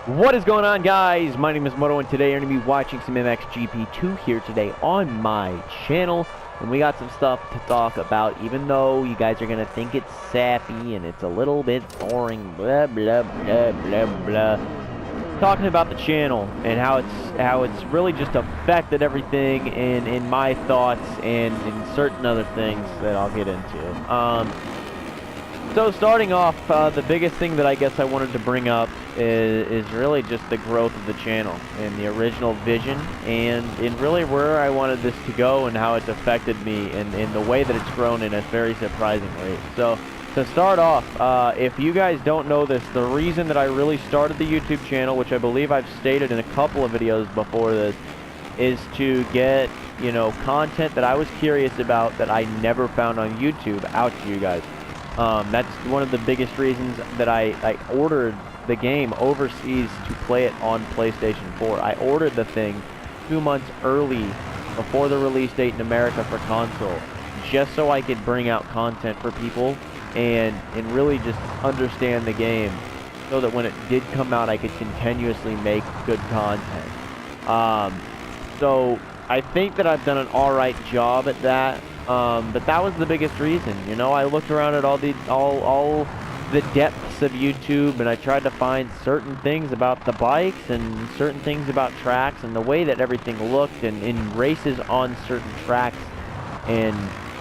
What is going on, guys? My name is Moto, and today you're going to be watching some MXGP 2 here today on my channel. And we got some stuff to talk about, even though you guys are going to think it's sappy and it's a little bit boring, blah, blah, blah, blah, blah. Talking about the channel and how it's really just affected everything in my thoughts and in certain other things that I'll get into. So starting off, the biggest thing that I guess I wanted to bring up is really just the growth of the channel and the original vision and really where I wanted this to go and how it's affected me and in the way that it's grown in a very surprising rate. So to start off, if you guys don't know this, the reason that I really started the YouTube channel, which I believe I've stated in a couple of videos before this, is to get, you know, content that I was curious about that I never found on YouTube out to you guys. That's one of the biggest reasons that I ordered the game overseas to play it on PlayStation 4. I ordered the thing 2 months early before the release date in America for console, just so I could bring out content for people and really just understand the game, so that when it did come out I could continuously make good content. So I think that I've done an alright job at that. But that was the biggest reason. You know, I looked around at all the depths of YouTube, and I tried to find certain things about the bikes and certain things about tracks and the way that everything looked and in races on certain tracks and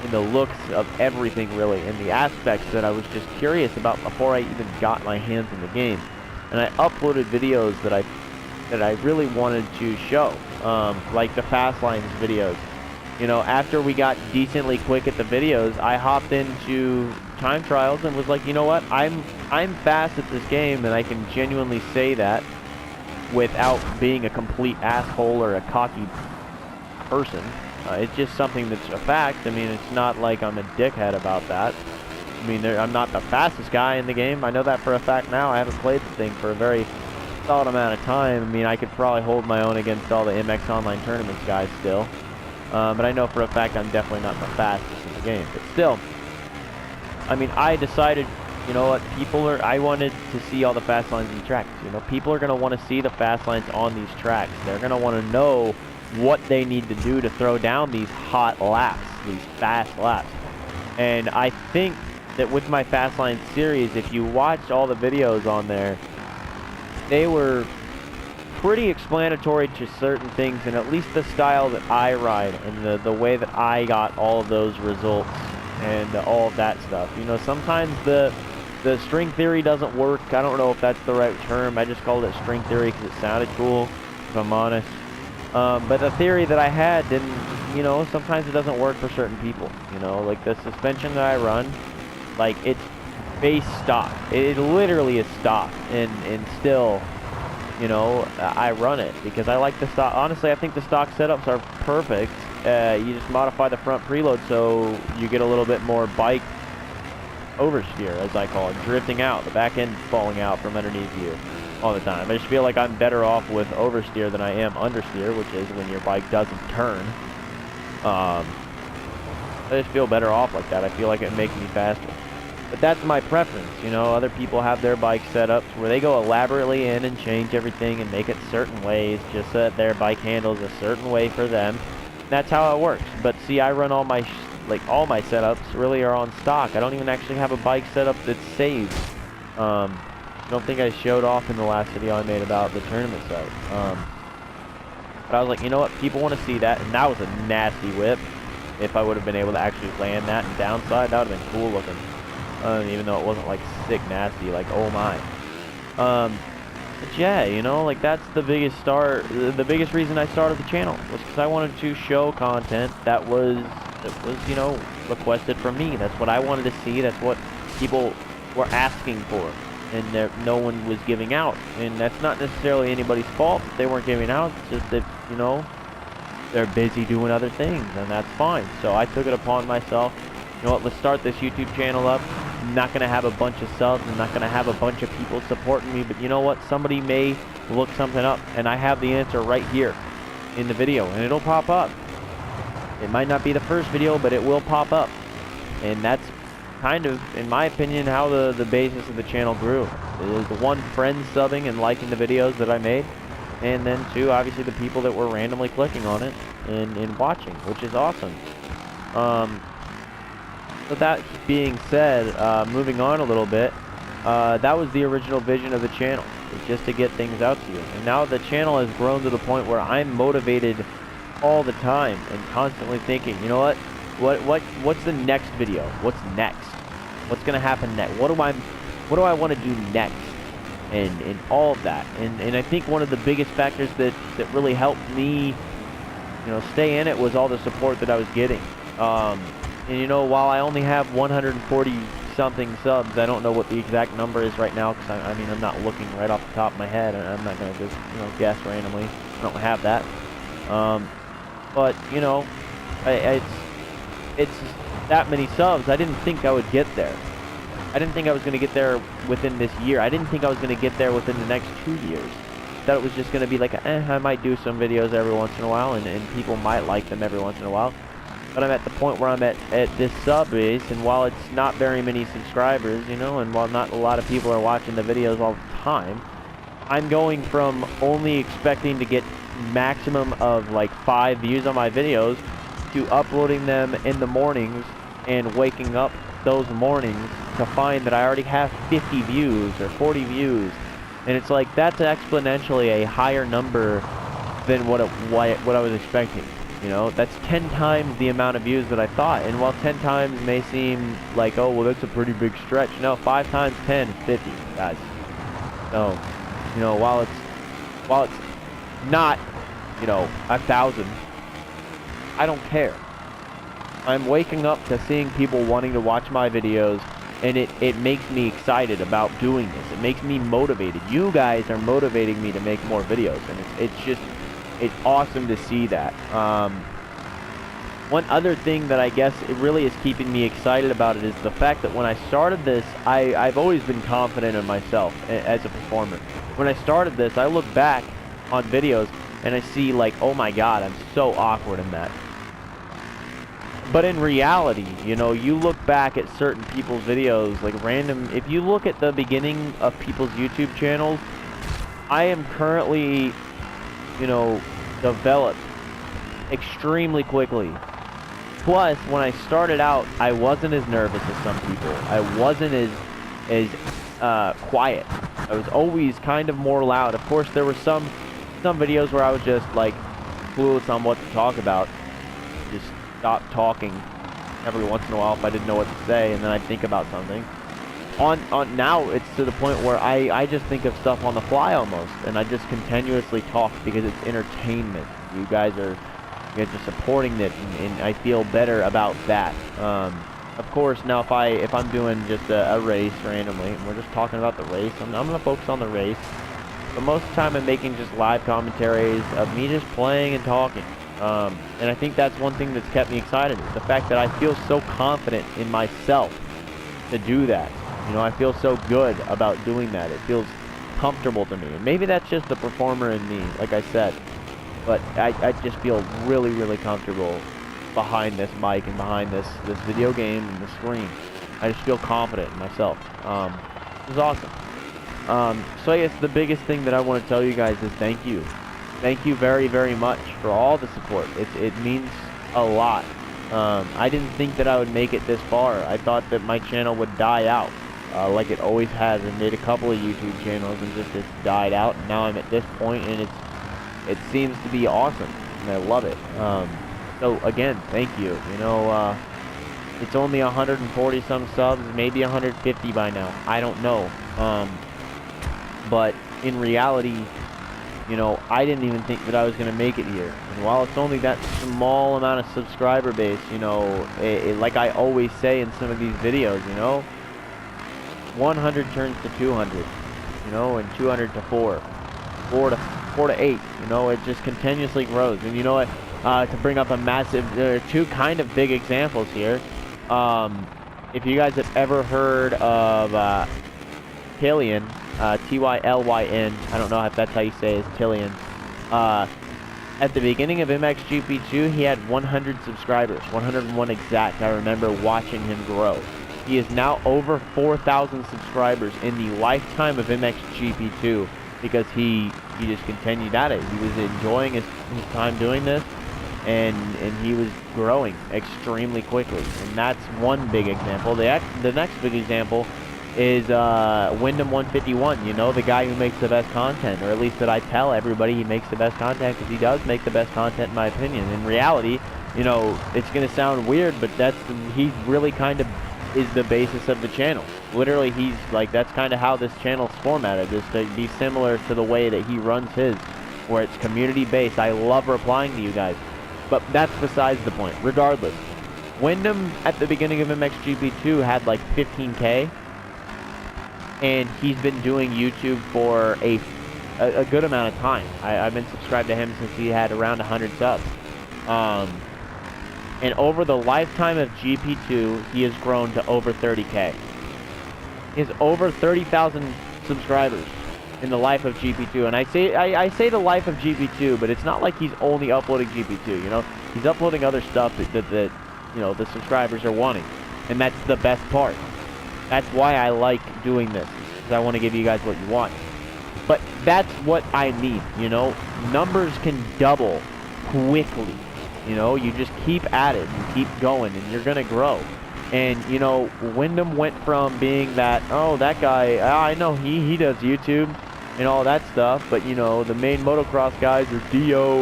in the looks of everything really and the aspects that I was just curious about before I even got my hands in the game. And I uploaded videos that I really wanted to show, like the Fast Lines videos. You know, after we got decently quick at the videos, I hopped into time trials and was like, you know what, I'm fast at this game, and I can genuinely say that without being a complete asshole or a cocky person. It's just something that's a fact. I mean, it's not like I'm a dickhead about that. I mean, I'm not the fastest guy in the game. I know that for a fact now. I haven't played the thing for a very solid amount of time. I mean, I could probably hold my own against all the MX Online Tournaments guys still. But I know for a fact I'm definitely not the fastest in the game. But still, I mean, I decided, you know what, I wanted to see all the fast lines in the tracks. You know, people are going to want to see the fast lines on these tracks. They're going to want to know what they need to do to throw down these hot laps, these fast laps. And I think that with my Fast Line series, if you watched all the videos on there, they were pretty explanatory to certain things, and at least the style that I ride and the way that I got all of those results and all of that stuff. You know, sometimes the string theory doesn't work. I don't know if that's the right term. I just called it string theory because it sounded cool, if I'm honest. But the theory that I had didn't, you know, sometimes it doesn't work for certain people. You know, like the suspension that I run, like it's base stock. It literally is stock, and still, you know, I run it because I like the stock. Honestly, I think the stock setups are perfect. You just modify the front preload so you get a little bit more bike oversteer, as I call it, drifting out, the back end falling out from underneath you all the time. I just feel like I'm better off with oversteer than I am understeer, which is when your bike doesn't turn. I just feel better off like that. I feel like it makes me faster. But that's my preference, you know. Other people have their bike setups where they go elaborately in and change everything and make it certain ways just so that their bike handles a certain way for them. That's how it works. But see, I run all my setups really are on stock. I don't even actually have a bike setup that's saved. I don't think I showed off in the last video I made about the tournament site. But I was like, you know what, people want to see that, and that was a nasty whip. If I would have been able to actually land that and downside, that would have been cool looking. Even though it wasn't like sick nasty, like oh my. But yeah, you know, like that's the biggest reason I started the channel was because I wanted to show content that was you know, requested from me. That's what I wanted to see. That's what people were asking for, and no one was giving out. And that's not necessarily anybody's fault that they weren't giving out. It's just that, you know, they're busy doing other things, and that's fine. So I took it upon myself. You know what, let's start this YouTube channel up. I'm not going to have a bunch of subs. I'm not going to have a bunch of people supporting me. But you know what? Somebody may look something up, and I have the answer right here in the video, and it'll pop up. It might not be the first video, but it will pop up. And that's kind of, in my opinion, how the basis of the channel grew. The one, friends subbing and liking the videos that I made, and then two, obviously the people that were randomly clicking on it and watching, which is awesome. So that being said, moving on a little bit, that was the original vision of the channel, just to get things out to you. And now the channel has grown to the point where I'm motivated all the time and constantly thinking, you know what? What's the next video? What's next? What's gonna happen next? What do I want to do next? And all of that. And I think one of the biggest factors that really helped me, you know, stay in it was all the support that I was getting. And you know, while I only have 140 something subs, I don't know what the exact number is right now, because I mean, I'm not looking right off the top of my head, and I'm not gonna just, you know, guess randomly. I don't have that. But you know, it's that many subs. I didn't think I would get there. I didn't think I was gonna get there within this year. I didn't think I was gonna get there within the next 2 years. Thought it was just gonna be like, I might do some videos every once in a while, and people might like them every once in a while. But I'm at the point where I'm at this sub base, and while it's not very many subscribers, you know, and while not a lot of people are watching the videos all the time, I'm going from only expecting to get maximum of like 5 views on my videos to uploading them in the mornings and waking up those mornings to find that I already have 50 views or 40 views. And it's like, that's exponentially a higher number than what I was expecting. You know, that's 10 times the amount of views that I thought. And while 10 times may seem like, oh, well, that's a pretty big stretch. No, 5 times 10 is 50, guys. So, you know, while it's not, you know, 1,000, I don't care. I'm waking up to seeing people wanting to watch my videos, and it makes me excited about doing this. It makes me motivated. You guys are motivating me to make more videos, and it's awesome to see that. One other thing that I guess it really is keeping me excited about it is the fact that when I started this, I've always been confident in myself as a performer. When I started this, I look back on videos and I see like, oh my god, I'm so awkward in that. But in reality, you know, you look back at certain people's videos, like random, if you look at the beginning of people's YouTube channels, I am currently, you know, developed extremely quickly. Plus, when I started out, I wasn't as nervous as some people. I wasn't as quiet. I was always kind of more loud. Of course, there were some videos where I was just like clueless on what to talk about. Just stop talking every once in a while if I didn't know what to say, and then I'd think about something. On now, it's to the point where I just think of stuff on the fly almost, and I just continuously talk because it's entertainment. You guys are supporting it, and I feel better about that. Of course, now if I'm doing just a race randomly, and we're just talking about the race, I'm gonna focus on the race. But most of the time, I'm making just live commentaries of me just playing and talking. And I think that's one thing that's kept me excited, is the fact that I feel so confident in myself to do that. You know, I feel so good about doing that. It feels comfortable to me. And maybe that's just the performer in me, like I said. But I just feel really, really comfortable behind this mic and behind this video game and the screen. I just feel confident in myself. It was awesome. So I guess the biggest thing that I want to tell you guys is thank you. Thank you very, very much for all the support. It means a lot. I didn't think that I would make it this far. I thought that my channel would die out, like it always has. I made a couple of YouTube channels and just died out. And now I'm at this point, and it seems to be awesome, and I love it. So again, thank you. You know, it's only 140 some subs, maybe 150 by now. I don't know. But in reality, you know, I didn't even think that I was going to make it here. And while it's only that small amount of subscriber base, you know, like I always say in some of these videos, you know, 100 turns to 200, you know, and 200 to 4 to 8, you know, it just continuously grows. And you know what, to bring up a massive, there are two kind of big examples here. If you guys have ever heard of Tylyn, T-Y-L-Y-N, I don't know if that's how you say it, Tylyn. At the beginning of MXGP 2, he had 100 subscribers, 101 exact. I remember watching him grow. He is now over 4,000 subscribers in the lifetime of MXGP2 because he just continued at it. He was enjoying his time doing this, and he was growing extremely quickly. And that's one big example. The next big example is Wyndham 151, you know, the guy who makes the best content, or at least that I tell everybody he makes the best content, because he does make the best content in my opinion. In reality, you know, it's going to sound weird, but he really kind of is the basis of the channel. Literally, he's like, that's kind of how this channel's formatted, is to be similar to the way that he runs his, where it's community based. I love replying to you guys, but that's besides the point. Regardless, Wyndham at the beginning of MXGP2 had like 15K, and he's been doing YouTube for a good amount of time. I've been subscribed to him since he had around 100 subs. And over the lifetime of GP2, he has grown to over 30K. He has over 30,000 subscribers in the life of GP2. And I say the life of GP2, but it's not like he's only uploading GP2, you know? He's uploading other stuff that you know, the subscribers are wanting. And that's the best part. That's why I like doing this, because I want to give you guys what you want. But that's what I mean, you know? Numbers can double quickly. You know, you just keep at it and keep going, and you're going to grow. And, you know, Wyndham went from being that, oh, that guy, I know he does YouTube and all that stuff, but, you know, the main motocross guys are Dio,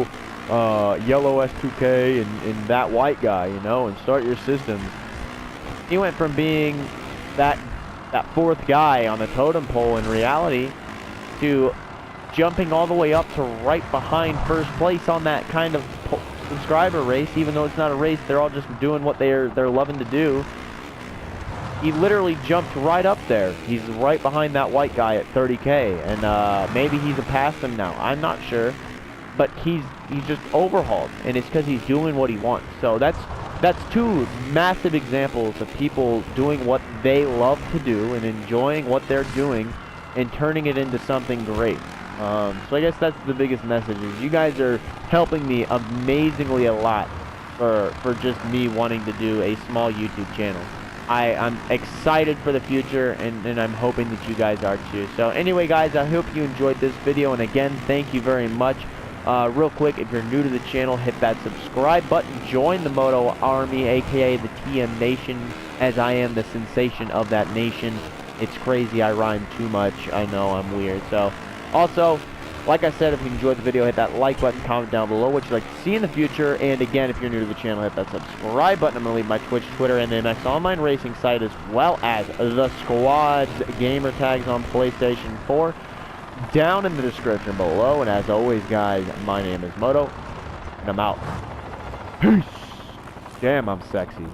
Yellow S2K, and that white guy, you know, and Start Your Systems. He went from being that fourth guy on the totem pole in reality to jumping all the way up to right behind first place on that kind of subscriber race. Even though it's not a race, they're all just doing what they're loving to do. He literally jumped right up there. He's right behind that white guy at 30K, and maybe he's past him now. I'm not sure, but he's just overhauled, and it's because he's doing what he wants. So that's two massive examples of people doing what they love to do and enjoying what they're doing and turning it into something great. So I guess that's the biggest message, is you guys are helping me amazingly a lot for just me wanting to do a small YouTube channel. I'm excited for the future, and I'm hoping that you guys are too. So anyway, guys, I hope you enjoyed this video, and again, thank you very much. Real quick, if you're new to the channel, hit that subscribe button. Join the Moto Army, aka the TM Nation, as I am the sensation of that nation. It's crazy, I rhyme too much. I know, I'm weird. So, also, like I said, if you enjoyed the video, hit that like button, comment down below what you'd like to see in the future. And again, if you're new to the channel, hit that subscribe button. I'm going to leave my Twitch, Twitter, and MX Online Racing site, as well as the squad's gamer tags on PlayStation 4 down in the description below. And as always, guys, my name is Moto, and I'm out. Peace. Damn, I'm sexy.